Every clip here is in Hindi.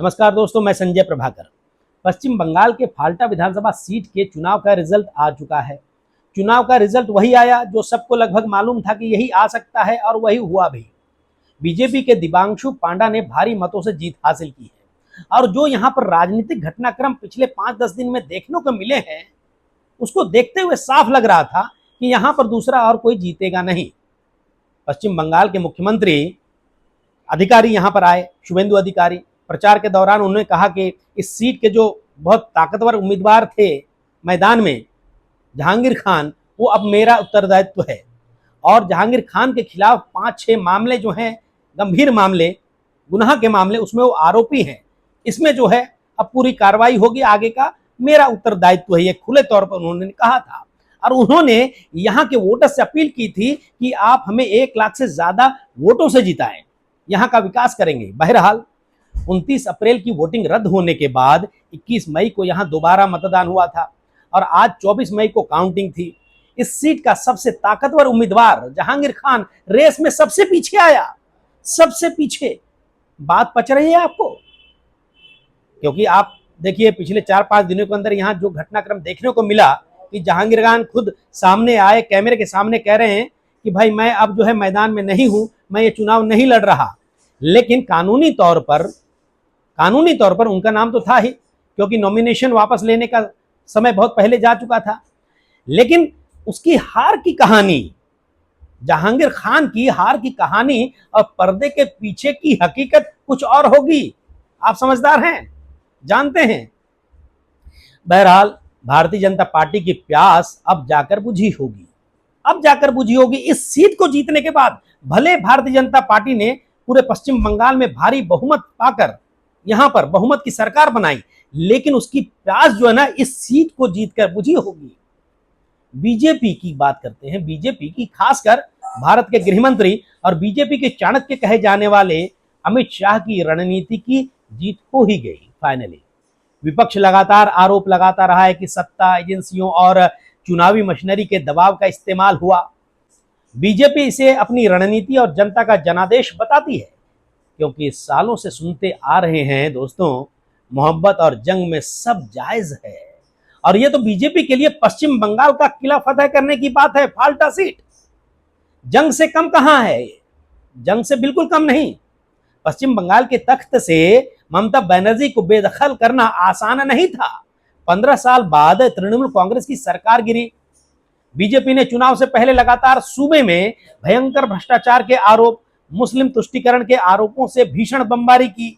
नमस्कार दोस्तों, मैं संजय प्रभाकर। पश्चिम बंगाल के फाल्टा विधानसभा सीट के चुनाव का रिजल्ट आ चुका है। चुनाव का रिजल्ट वही आया जो सबको लगभग मालूम था कि यही आ सकता है और वही हुआ भी। बीजेपी के दिबांशु पांडा ने भारी मतों से जीत हासिल की है और जो यहाँ पर राजनीतिक घटनाक्रम पिछले 5-10 दिन में देखने को मिले हैं, उसको देखते हुए साफ लग रहा था कि यहाँ पर दूसरा और कोई जीतेगा नहीं। पश्चिम बंगाल के मुख्यमंत्री अधिकारी यहाँ पर आए, शुभेंदु अधिकारी। प्रचार के दौरान उन्होंने कहा कि इस सीट के जो बहुत ताकतवर उम्मीदवार थे मैदान में, जहांगीर खान, वो अब मेरा उत्तरदायित्व है। और जहांगीर खान के खिलाफ 5-6 मामले जो हैं, गंभीर मामले, गुनाह के मामले, उसमें वो आरोपी हैं। इसमें जो है अब पूरी कार्रवाई होगी, आगे का मेरा उत्तरदायित्व है, ये खुले तौर पर उन्होंने कहा था। और उन्होंने यहाँ के वोटर से अपील की थी कि आप हमें 1 लाख से ज्यादा वोटों से जिताएं, यहाँ का विकास करेंगे। बहरहाल 29 अप्रैल की वोटिंग रद्द होने के बाद 21 मई को यहाँ दोबारा मतदान हुआ था और आज 24 मई को काउंटिंग थी। इस सीट का सबसे ताकतवर उम्मीदवार जहांगीर खान रेस में सबसे पीछे आया, सबसे पीछे। बात पच रही है आपको? क्योंकि आप देखिए पिछले 4-5 दिनों के अंदर यहाँ जो घटनाक्रम देखने को मिला कि जहांगीर खान खुद सामने आए, कैमरे के सामने कह रहे हैं कि भाई मैं अब जो है मैदान में नहीं हूं, मैं ये चुनाव नहीं लड़ रहा। लेकिन कानूनी तौर पर उनका नाम तो था ही, क्योंकि नॉमिनेशन वापस लेने का समय बहुत पहले जा चुका था। लेकिन उसकी हार की कहानी, जहांगीर खान की हार की कहानी और पर्दे के पीछे की हकीकत कुछ और होगी। आप समझदार हैं, जानते हैं। बहरहाल भारतीय जनता पार्टी की प्यास अब जाकर बुझी होगी। इस सीट को जीतने के बाद भले भारतीय जनता पार्टी ने पूरे पश्चिम बंगाल में भारी बहुमत पाकर यहां पर बहुमत की सरकार बनाई, लेकिन उसकी प्यास जो है ना, इस सीट को जीतकर बुझी होगी। बीजेपी की बात करते हैं। बीजेपी की, खासकर भारत के गृह मंत्री और बीजेपी के चाणक्य कहे जाने वाले अमित शाह की रणनीति की जीत हो ही गई फाइनली। विपक्ष लगातार आरोप लगाता रहा है कि सत्ता, एजेंसियों और चुनावी मशीनरी के दबाव का इस्तेमाल हुआ। बीजेपी इसे अपनी रणनीति और जनता का जनादेश बताती है, क्योंकि सालों से सुनते आ रहे हैं दोस्तों, मोहब्बत और जंग में सब जायज है। और ये तो बीजेपी के लिए पश्चिम बंगाल का किला फतह करने की बात है। फाल्टा सीट जंग से कम कहां है? जंग से बिल्कुल कम नहीं। पश्चिम बंगाल के तख्त से ममता बनर्जी को बेदखल करना आसान नहीं था। 15 साल बाद तृणमूल कांग्रेस की सरकार गिरी। बीजेपी ने चुनाव से पहले लगातार सूबे में भयंकर भ्रष्टाचार के आरोप, मुस्लिम तुष्टीकरण के आरोपों से भीषण बमबारी की।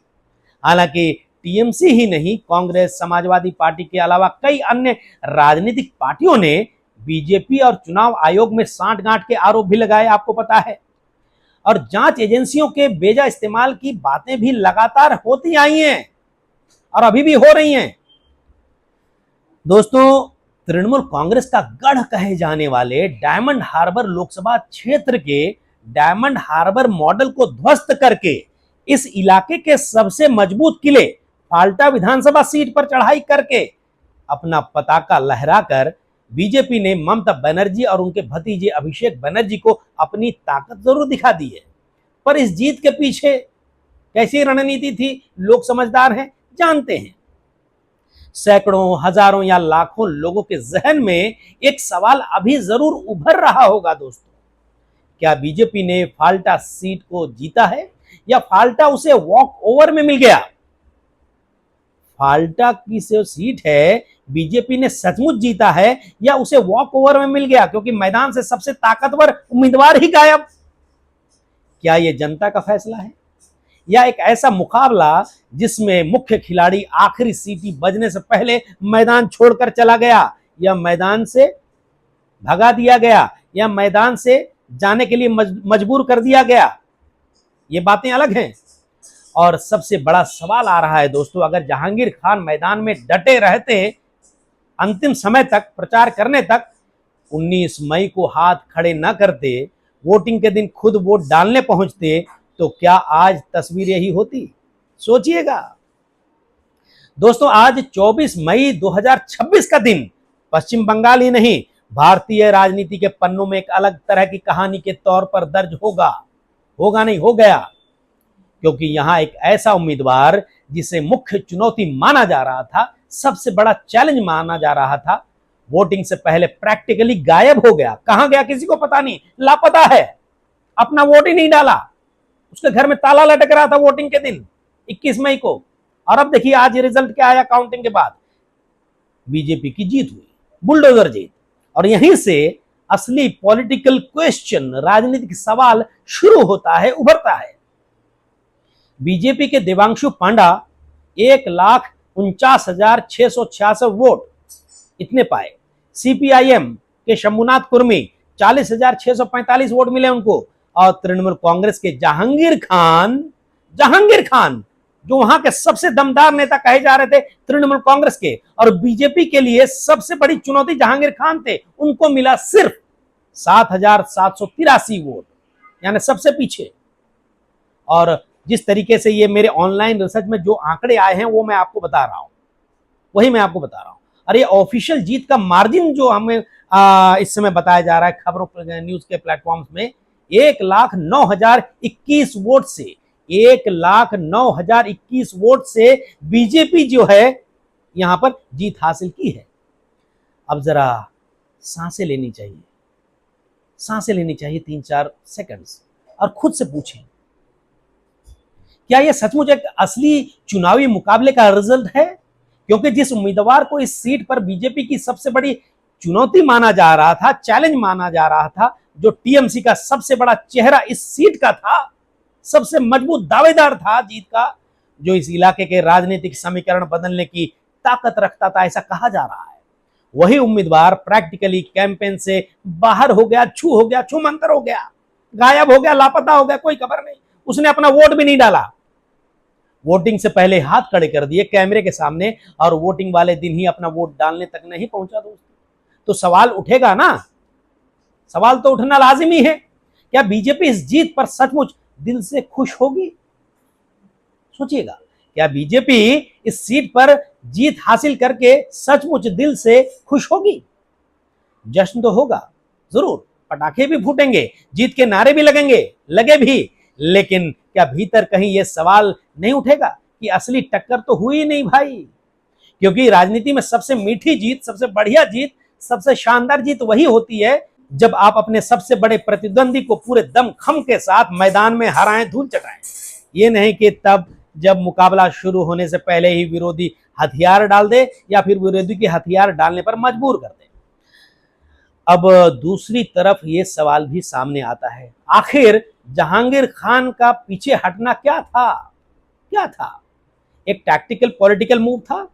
हालांकि टीएमसी ही नहीं, कांग्रेस, समाजवादी पार्टी के अलावा कई अन्य राजनीतिक पार्टियों ने बीजेपी और चुनाव आयोग में सांठगांठ के आरोप भी लगाए, आपको पता है। और जांच एजेंसियों के बेजा इस्तेमाल की बातें भी लगातार होती आई हैं और अभी भी हो रही हैं। दोस्तों, तृणमूल कांग्रेस का गढ़ कहे जाने वाले डायमंड हार्बर लोकसभा क्षेत्र के डायमंड हार्बर मॉडल को ध्वस्त करके इस इलाके के सबसे मजबूत किले फाल्टा विधानसभा सीट पर चढ़ाई करके अपना पताका लहराकर बीजेपी ने ममता बनर्जी और उनके भतीजे अभिषेक बनर्जी को अपनी ताकत जरूर दिखा दी है। पर इस जीत के पीछे कैसी रणनीति थी, लोग समझदार हैं, जानते हैं। सैकड़ों, हजारों या लाखों लोगों के जहन में एक सवाल अभी जरूर उभर रहा होगा दोस्तों, क्या बीजेपी ने फाल्टा सीट को जीता है या फाल्टा उसे वॉक ओवर में मिल गया? फाल्टा की जो सीट है, बीजेपी ने सचमुच जीता है या उसे वॉक ओवर में मिल गया, क्योंकि मैदान से सबसे ताकतवर उम्मीदवार ही गायब? क्या यह जनता का फैसला है या एक ऐसा मुकाबला जिसमें मुख्य खिलाड़ी आखिरी सीटी बजने से पहले मैदान छोड़कर चला गया, या मैदान से भगा दिया गया, या मैदान से जाने के लिए मजबूर कर दिया गया? ये बातें अलग हैं। और सबसे बड़ा सवाल आ रहा है दोस्तों, अगर जहांगीर खान मैदान में डटे रहते अंतिम समय तक, प्रचार करने तक, 19 मई को हाथ खड़े न करते, वोटिंग के दिन खुद वोट डालने पहुंचते, तो क्या आज तस्वीर यही होती? सोचिएगा दोस्तों। आज 24 मई 2026 का दिन पश्चिम बंगाल ही नहीं, भारतीय राजनीति के पन्नों में एक अलग तरह की कहानी के तौर पर दर्ज होगा नहीं, हो गया। क्योंकि यहां एक ऐसा उम्मीदवार जिसे मुख्य चुनौती माना जा रहा था, सबसे बड़ा चैलेंज माना जा रहा था, वोटिंग से पहले प्रैक्टिकली गायब हो गया। कहां गया किसी को पता नहीं, लापता है, अपना वोट ही नहीं डाला। उसके घर में ताला लटक रहा था वोटिंग के दिन 21 मई को। और अब देखिए आज रिजल्ट क्या आया, काउंटिंग के बाद बीजेपी की जीत हुई, बुलडोजर जीत। और यहीं से असली पॉलिटिकल क्वेश्चन, राजनीतिक सवाल शुरू होता है, उभरता है। बीजेपी के देवांशु पांडा 1,49,666 वोट इतने पाए। सीपीआईएम के शंभुनाथ कुर्मी 40,645 वोट मिले उनको। और तृणमूल कांग्रेस के जहांगीर खान जो वहां के सबसे दमदार नेता कहे जा रहे थे तृणमूल कांग्रेस के, और बीजेपी के लिए सबसे बड़ी चुनौती जहांगीर खान थे, उनको मिला सिर्फ 7,783 वोट, यानी सबसे पीछे। और जिस तरीके से ये मेरे ऑनलाइन रिसर्च में जो आंकड़े आए हैं वो मैं आपको बता रहा हूं, वही मैं आपको बता रहा हूं। और ये ऑफिशियल जीत का मार्जिन जो हमें इस समय बताया जा रहा है खबरों न्यूज के प्लेटफॉर्म्स में, 1,09,021 वोट से 1,09,021 वोट से बीजेपी जो है यहां पर जीत हासिल की है। अब जरा सांसें लेनी चाहिए, 3-4 सेकंड्स, और खुद से पूछें, क्या यह सचमुच एक असली चुनावी मुकाबले का रिजल्ट है? क्योंकि जिस उम्मीदवार को इस सीट पर बीजेपी की सबसे बड़ी चुनौती माना जा रहा था, चैलेंज माना जा रहा था, जो टीएमसी का सबसे बड़ा चेहरा इस सीट का था, सबसे मजबूत दावेदार था जीत का, जो इस इलाके के राजनीतिक समीकरण बदलने की ताकत रखता था, ऐसा कहा जा रहा है, वही उम्मीदवार प्रैक्टिकली कैंपेन से बाहर हो गया, छूमंतर हो गया, गायब हो गया, लापता हो गया, कोई खबर नहीं। उसने अपना वोट भी नहीं डाला, वोटिंग से पहले हाथ खड़े कर दिए कैमरे के सामने, और वोटिंग वाले दिन ही अपना वोट डालने तक नहीं पहुंचा दोस्तों। तो सवाल उठेगा ना, सवाल तो उठना लाजिमी है, क्या बीजेपी इस जीत पर सचमुच दिल से खुश होगी? सोचिएगा, क्या बीजेपी इस सीट पर जीत हासिल करके सचमुच दिल से खुश होगी? जश्न तो होगा जरूर, पटाखे भी फूटेंगे, जीत के नारे भी लगे भी, लेकिन क्या भीतर कहीं यह सवाल नहीं उठेगा कि असली टक्कर तो हुई नहीं भाई? क्योंकि राजनीति में सबसे मीठी जीत, सबसे बढ़िया जीत, सबसे शानदार जीत वही होती है जब आप अपने सबसे बड़े प्रतिद्वंदी को पूरे दम खम के साथ मैदान में हराएं, धूल चटाएं। ये नहीं कि तब जब मुकाबला शुरू होने से पहले ही विरोधी हथियार डाल दे या फिर विरोधी के हथियार डालने पर मजबूर कर दे। अब दूसरी तरफ ये सवाल भी सामने आता है, आखिर जहांगीर खान का पीछे हटना क्या था? एक टैक्टिकल पॉलिटिकल मूव था?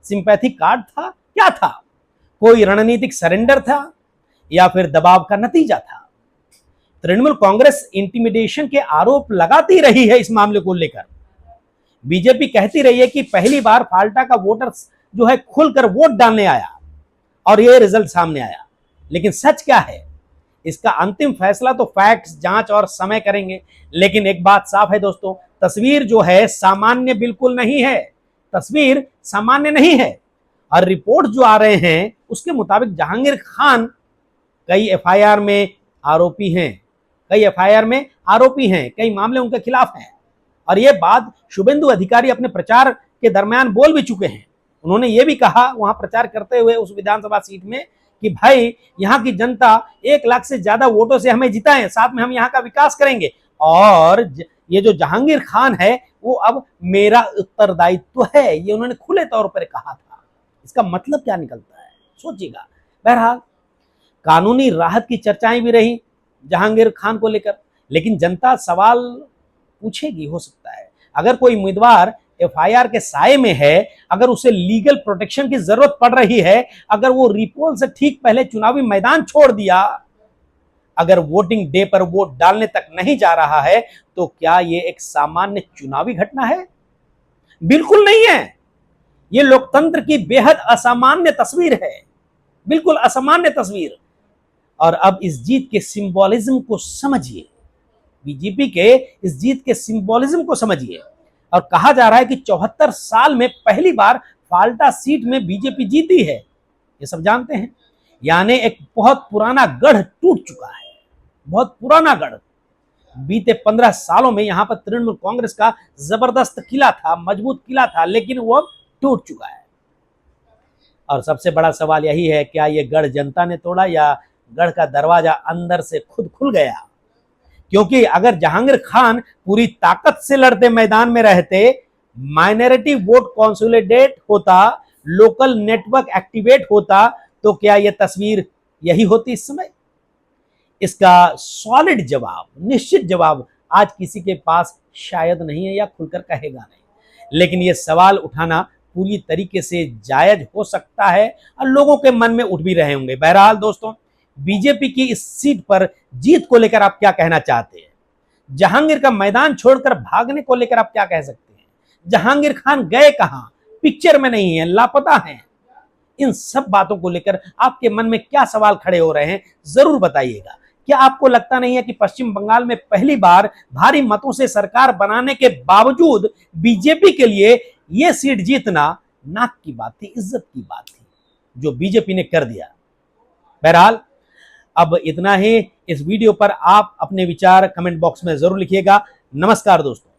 सिंपैथी कार्ड था? क्या था? कोई रणनीतिक सरेंडर था या फिर दबाव का नतीजा था? तृणमूल कांग्रेस इंटिमिडेशन के आरोप लगाती रही है इस मामले को लेकर। बीजेपी कहती रही है कि पहली बार फाल्टा का वोटर जो है खुलकर वोट डालने आया और यह रिजल्ट सामने आया। लेकिन सच क्या है, इसका अंतिम फैसला तो फैक्ट्स, जांच और समय करेंगे। लेकिन एक बात साफ है दोस्तों, तस्वीर जो है सामान्य बिल्कुल नहीं है, तस्वीर सामान्य नहीं है। और रिपोर्ट जो आ रहे हैं उसके मुताबिक जहांगीर खान कई एफआईआर में आरोपी हैं, कई मामले उनके खिलाफ हैं। और यह बात शुभेंदु अधिकारी अपने प्रचार के दरमियान बोल भी चुके हैं। उन्होंने ये भी कहा वहां प्रचार करते हुए उस विधानसभा सीट में कि भाई यहाँ की जनता 1 लाख से ज्यादा वोटों से हमें जिताएं, साथ में हम यहाँ का विकास करेंगे, और ये जो जहांगीर खान है वो अब मेरा उत्तरदायित्व है, ये उन्होंने खुले तौर पर कहा था। इसका मतलब क्या निकलता है, सोचिएगा। बहरहाल कानूनी राहत की चर्चाएं भी रही जहांगीर खान को लेकर, लेकिन जनता सवाल पूछेगी। हो सकता है अगर कोई उम्मीदवार एफआईआर के साए में है, अगर उसे लीगल प्रोटेक्शन की जरूरत पड़ रही है, अगर वो रिपोल से ठीक पहले चुनावी मैदान छोड़ दिया, अगर वोटिंग डे पर वोट डालने तक नहीं जा रहा है, तो क्या ये एक सामान्य चुनावी घटना है? बिल्कुल नहीं है। ये लोकतंत्र की बेहद असामान्य तस्वीर है, बिल्कुल असामान्य तस्वीर। और अब इस जीत के सिंबोलिज्म को समझिए, बीजेपी के इस जीत के सिंबोलिज्म को समझिए। और कहा जा रहा है कि 74 साल में पहली बार फाल्टा सीट में बीजेपी जीती है, ये सब जानते हैं। यानी एक बहुत पुराना गढ़ टूट चुका है, बहुत पुराना गढ़, बीते 15 सालों में यहां पर तृणमूल कांग्रेस का जबरदस्त किला था, मजबूत किला था, लेकिन वो अब टूट चुका है। और सबसे बड़ा सवाल यही है, क्या ये गढ़ जनता ने तोड़ा या गढ़ का दरवाजा अंदर से खुद खुल गया? क्योंकि अगर जहांगीर खान पूरी ताकत से लड़ते मैदान में रहते, माइनॉरिटी वोट कंसोलिडेट होता, लोकल नेटवर्क एक्टिवेट होता, तो क्या यह तस्वीर यही होती इस समय? इसका सॉलिड जवाब, निश्चित जवाब आज किसी के पास शायद नहीं है या खुलकर कहेगा नहीं। लेकिन यह सवाल उठाना पूरी तरीके से जायज हो सकता है और लोगों के मन में उठ भी रहे होंगे। बहरहाल दोस्तों, बीजेपी की इस सीट पर जीत को लेकर आप क्या कहना चाहते हैं? जहांगीर का मैदान छोड़कर भागने को लेकर आप क्या कह सकते हैं? जहांगीर खान गए कहां? पिक्चर में नहीं है, लापता हैं। इन सब बातों को लेकर आपके मन में क्या सवाल खड़े हो रहे हैं, जरूर बताइएगा। क्या आपको लगता नहीं है कि पश्चिम बंगाल में पहली बार भारी मतों से सरकार बनाने के बावजूद बीजेपी के लिए यह सीट जीतना नाक की बात थी, इज्जत की बात थी, जो बीजेपी ने कर दिया। बहरहाल अब इतना ही। इस वीडियो पर आप अपने विचार कमेंट बॉक्स में जरूर लिखिएगा। नमस्कार दोस्तों।